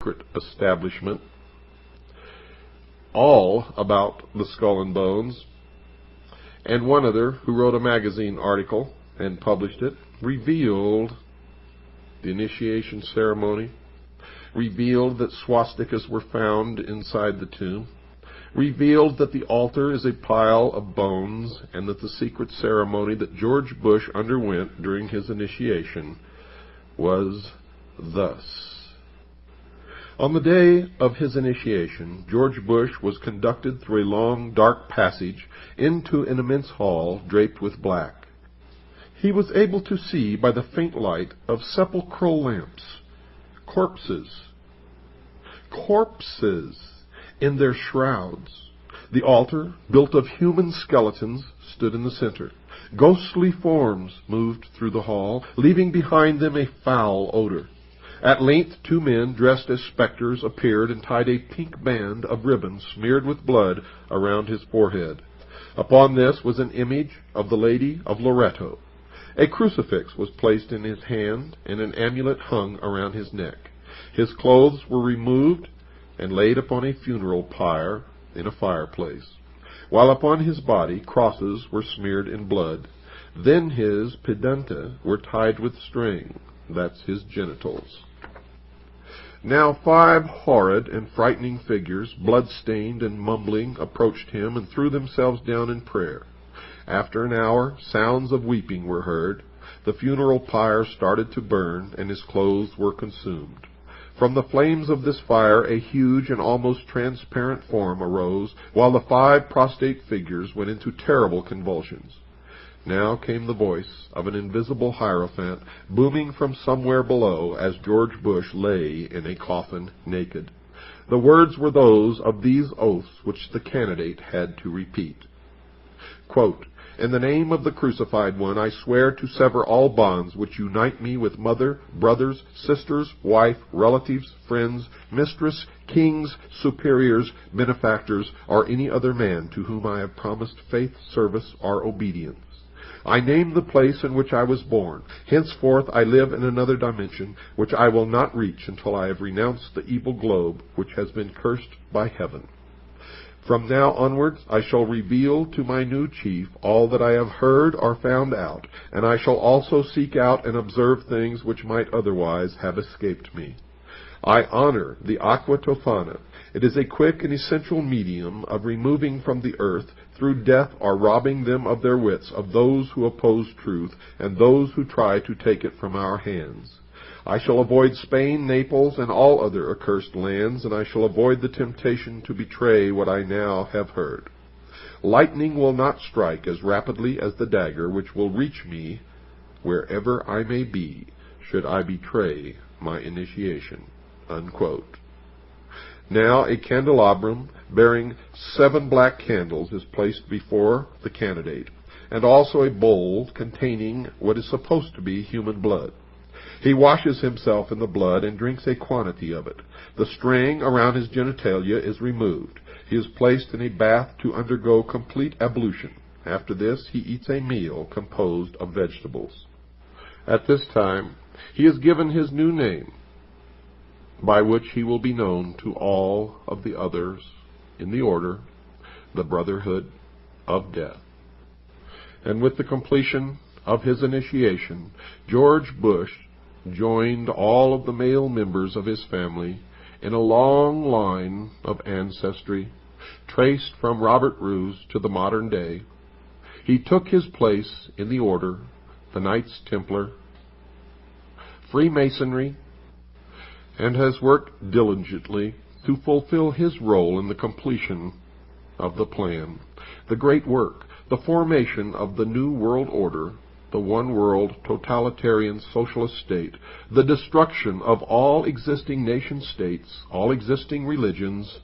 secret establishment, all about the Skull and Bones, and one other who wrote a magazine article and published it, revealed the initiation ceremony, revealed that swastikas were found inside the tomb, revealed that the altar is a pile of bones, and that the secret ceremony that George Bush underwent during his initiation was thus. On the day of his initiation, George Bush was conducted through a long, dark passage into an immense hall draped with black. He was able to see by the faint light of sepulchral lamps corpses in their shrouds. The altar, built of human skeletons, stood in the center. Ghostly forms moved through the hall, leaving behind them a foul odor. At length 2 men dressed as specters appeared and tied a pink band of ribbon smeared with blood around his forehead. Upon this was an image of the Lady of Loretto. A crucifix was placed in his hand, and an amulet hung around his neck. His clothes were removed and laid upon a funeral pyre in a fireplace, while upon his body crosses were smeared in blood. Then his pedunta were tied with string, that's his genitals. Now 5 horrid and frightening figures, blood-stained and mumbling, approached him and threw themselves down in prayer. After an hour, sounds of weeping were heard. The funeral pyre started to burn, and his clothes were consumed. From the flames of this fire a huge and almost transparent form arose, while the 5 prostrate figures went into terrible convulsions. Now came the voice of an invisible hierophant, booming from somewhere below as George Bush lay in a coffin naked. The words were those of these oaths which the candidate had to repeat. Quote, "In the name of the crucified one, I swear to sever all bonds which unite me with mother, brothers, sisters, wife, relatives, friends, mistress, kings, superiors, benefactors, or any other man to whom I have promised faith, service, or obedience. I name the place in which I was born. Henceforth I live in another dimension, which I will not reach until I have renounced the evil globe which has been cursed by heaven. From now onwards I shall reveal to my new chief all that I have heard or found out, and I shall also seek out and observe things which might otherwise have escaped me. I honor the aqua tofana. It is a quick and essential medium of removing from the earth, through death or robbing them of their wits, of those who oppose truth and those who try to take it from our hands. I shall avoid Spain, Naples, and all other accursed lands, and I shall avoid the temptation to betray what I now have heard. Lightning will not strike as rapidly as the dagger, which will reach me wherever I may be, should I betray my initiation." Unquote. Now a candelabrum bearing 7 black candles is placed before the candidate, and also a bowl containing what is supposed to be human blood. He washes himself in the blood and drinks a quantity of it. The string around his genitalia is removed. He is placed in a bath to undergo complete ablution. After this, he eats a meal composed of vegetables. At this time, he is given his new name, by which he will be known to all of the others in the order, the Brotherhood of Death. And with the completion of his initiation, George Bush joined all of the male members of his family in a long line of ancestry, traced from Robert Roos to the modern day. He took his place in the order, the Knights Templar, Freemasonry, and has worked diligently to fulfill his role in the completion of the plan, the great work, the formation of the New World Order, the one-world totalitarian socialist state, the destruction of all existing nation-states, all existing religions,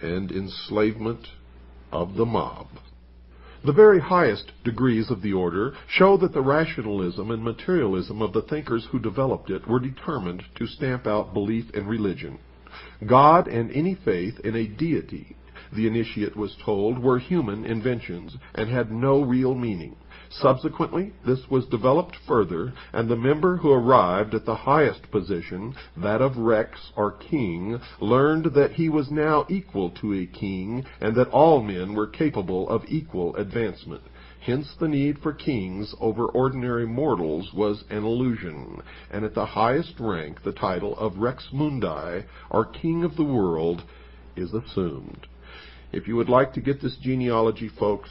and enslavement of the mob. The very highest degrees of the order show that the rationalism and materialism of the thinkers who developed it were determined to stamp out belief in religion. God and any faith in a deity, the initiate was told, were human inventions and had no real meaning. Subsequently, this was developed further, and the member who arrived at the highest position, that of Rex, or king, learned that he was now equal to a king, and that all men were capable of equal advancement. Hence the need for kings over ordinary mortals was an illusion, and at the highest rank the title of Rex Mundi, or king of the world, is assumed. If you would like to get this genealogy, folks,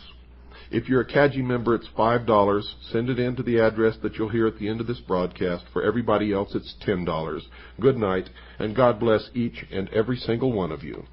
if you're a CAGI member, it's $5. Send it in to the address that you'll hear at the end of this broadcast. For everybody else, it's $10. Good night, and God bless each and every single one of you.